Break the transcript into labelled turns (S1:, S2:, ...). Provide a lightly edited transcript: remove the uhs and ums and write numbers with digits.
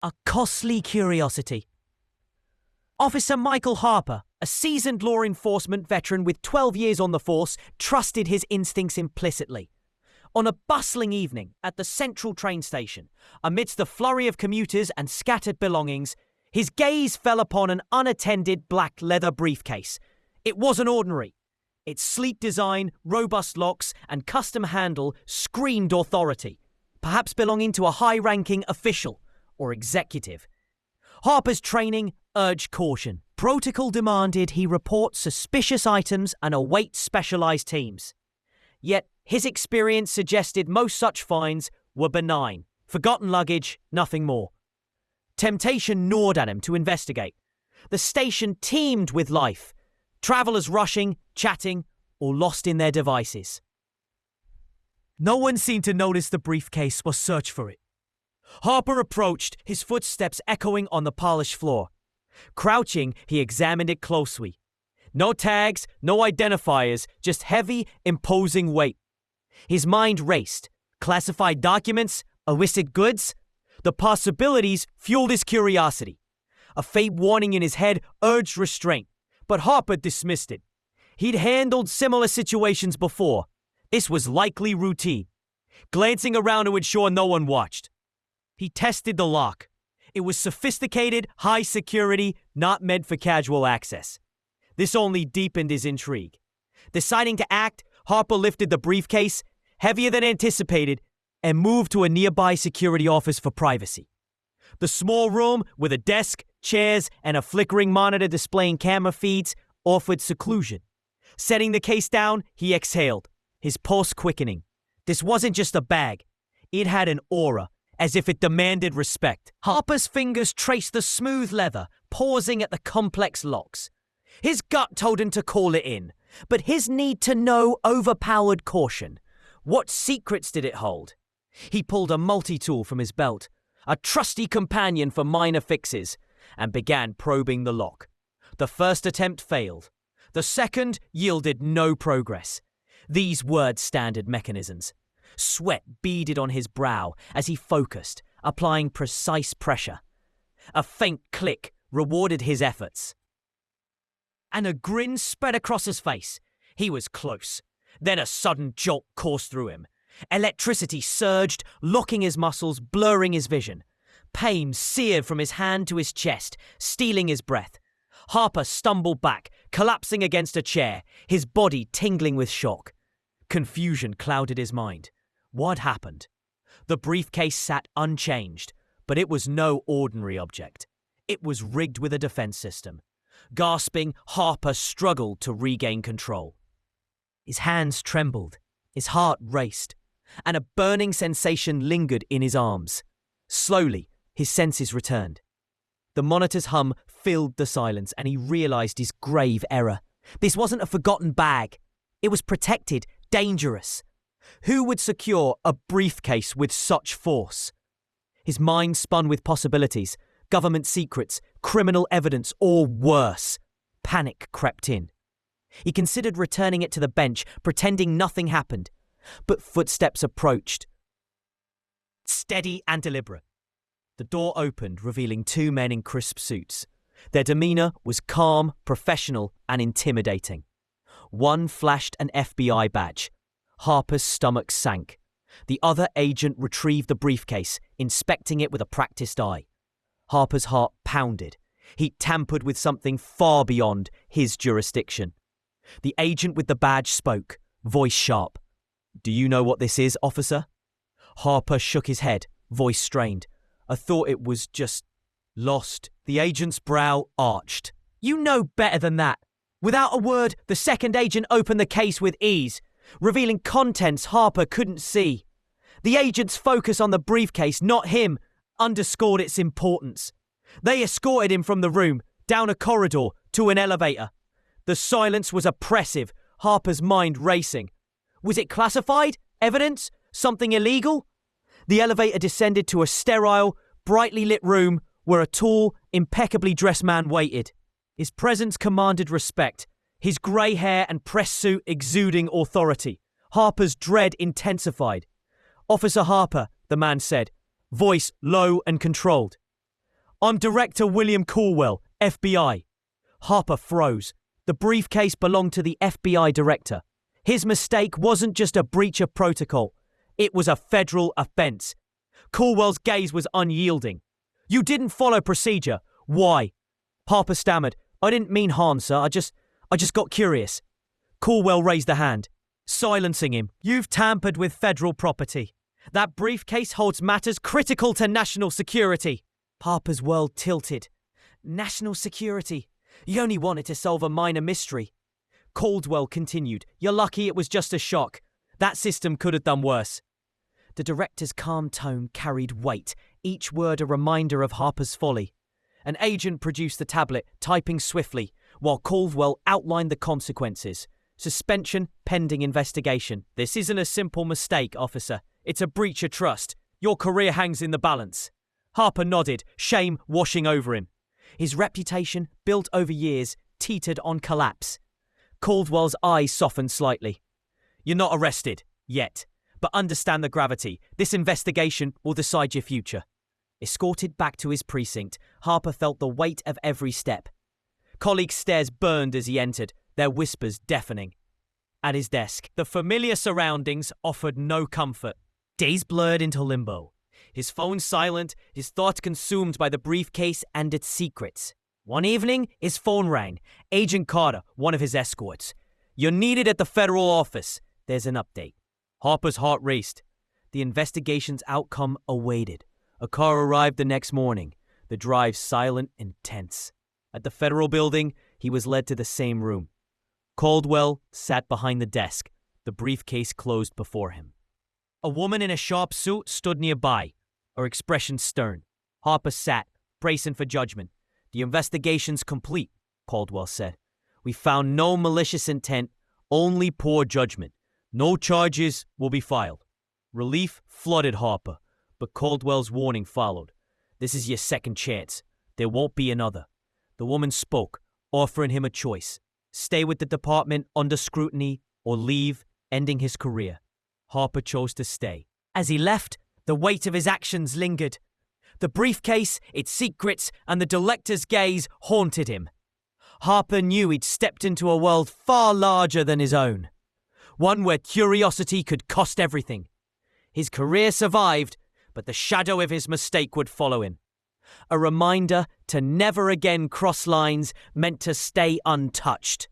S1: A costly curiosity. Officer Michael Harper, a seasoned law enforcement veteran with 12 years on the force, trusted his instincts implicitly. On a bustling evening at the central train station, amidst the flurry of commuters and scattered belongings, his gaze fell upon an unattended black leather briefcase. It wasn't ordinary. Its sleek design, robust locks, and custom handle screamed authority, perhaps belonging to a high-ranking official or executive. Harper's training urged caution. Protocol demanded he report suspicious items and await specialized teams. Yet his experience suggested most such finds were benign. Forgotten luggage, nothing more. Temptation gnawed at him to investigate. The station teemed with life. Travelers rushing, chatting, or lost in their devices. No one seemed to notice the briefcase or search for it. Harper approached, his footsteps echoing on the polished floor. Crouching, he examined it closely. No tags, no identifiers, just heavy, imposing weight. His mind raced. Classified documents, illicit goods. The possibilities fueled his curiosity. A faint warning in his head urged restraint, but Harper dismissed it. He'd handled similar situations before. This was likely routine. Glancing around to ensure no one watched. He tested the lock. It was sophisticated, high security, not meant for casual access. This only deepened his intrigue. Deciding to act, Harper lifted the briefcase, heavier than anticipated, and moved to a nearby security office for privacy. The small room, with a desk, chairs, and a flickering monitor displaying camera feeds, offered seclusion. Setting the case down, he exhaled, his pulse quickening. This wasn't just a bag. It had an aura, as if it demanded respect. Harper's fingers traced the smooth leather, pausing at the complex locks. His gut told him to call it in, but his need to know overpowered caution. What secrets did it hold? He pulled a multi-tool from his belt, a trusty companion for minor fixes, and began probing the lock. The first attempt failed. The second yielded no progress. These weren't standard mechanisms. Sweat beaded on his brow as he focused, applying precise pressure. A faint click rewarded his efforts. And a grin spread across his face. He was close. Then a sudden jolt coursed through him. Electricity surged, locking his muscles, blurring his vision. Pain seared from his hand to his chest, stealing his breath. Harper stumbled back, collapsing against a chair, his body tingling with shock. Confusion clouded his mind. What happened? The briefcase sat unchanged, but it was no ordinary object. It was rigged with a defense system. Gasping, Harper struggled to regain control. His hands trembled, his heart raced, and a burning sensation lingered in his arms. Slowly, his senses returned. The monitor's hum filled the silence, and he realized his grave error. This wasn't a forgotten bag. It was protected, dangerous. Who would secure a briefcase with such force? His mind spun with possibilities, government secrets, criminal evidence, or worse. Panic crept in. He considered returning it to the bench, pretending nothing happened. But footsteps approached. Steady and deliberate. The door opened, revealing two men in crisp suits. Their demeanor was calm, professional, and intimidating. One flashed an FBI badge. Harper's stomach sank. The other agent retrieved the briefcase, inspecting it with a practiced eye. Harper's heart pounded. He tampered with something far beyond his jurisdiction. The agent with the badge spoke, voice sharp. "Do you know what this is, officer?" Harper shook his head, voice strained. "I thought it was just lost." The agent's brow arched. "You know better than that." Without a word, the second agent opened the case with ease, revealing contents Harper couldn't see. The agent's focus on the briefcase, not him, underscored its importance. They escorted him from the room, down a corridor, to an elevator. The silence was oppressive, Harper's mind racing. Was it classified? Evidence? Something illegal? The elevator descended to a sterile, brightly lit room where a tall, impeccably dressed man waited. His presence commanded respect, his grey hair and press suit exuding authority. Harper's dread intensified. "Officer Harper," the man said, voice low and controlled. I'm Director William Caldwell, FBI. Harper froze. The briefcase belonged to the FBI Director. His mistake wasn't just a breach of protocol. It was a federal offense. Caldwell's gaze was unyielding. You didn't follow procedure. Why? Harper stammered. I didn't mean harm, sir. I just got curious. Caldwell raised a hand, silencing him. You've tampered with federal property. That briefcase holds matters critical to national security. Harper's world tilted. National security? You only wanted to solve a minor mystery. Caldwell continued. You're lucky it was just a shock. That system could have done worse. The director's calm tone carried weight, each word a reminder of Harper's folly. An agent produced the tablet, typing swiftly, while Caldwell outlined the consequences. Suspension pending investigation. This isn't a simple mistake, officer. It's a breach of trust. Your career hangs in the balance. Harper nodded, shame washing over him. His reputation, built over years, teetered on collapse. Caldwell's eyes softened slightly. You're not arrested, yet. But understand the gravity. This investigation will decide your future. Escorted back to his precinct, Harper felt the weight of every step. Colleagues' stares burned as he entered, their whispers deafening. At his desk, the familiar surroundings offered no comfort. Days blurred into limbo. His phone silent, his thoughts consumed by the briefcase and its secrets. One evening, his phone rang. Agent Carter, one of his escorts. You're needed at the federal office. There's an update. Harper's heart raced. The investigation's outcome awaited. A car arrived the next morning, the drive silent and tense. At the federal building, he was led to the same room. Caldwell sat behind the desk, the briefcase closed before him. A woman in a sharp suit stood nearby, her expression stern. Harper sat, bracing for judgment. The investigation's complete, Caldwell said. We found no malicious intent, only poor judgment. No charges will be filed. Relief flooded Harper, but Caldwell's warning followed. This is your second chance. There won't be another. The woman spoke, offering him a choice. Stay with the department under scrutiny or leave, ending his career. Harper chose to stay. As he left, the weight of his actions lingered. The briefcase, its secrets, and the director's gaze haunted him. Harper knew he'd stepped into a world far larger than his own. One where curiosity could cost everything. His career survived, but the shadow of his mistake would follow him. A reminder to never again cross lines meant to stay untouched.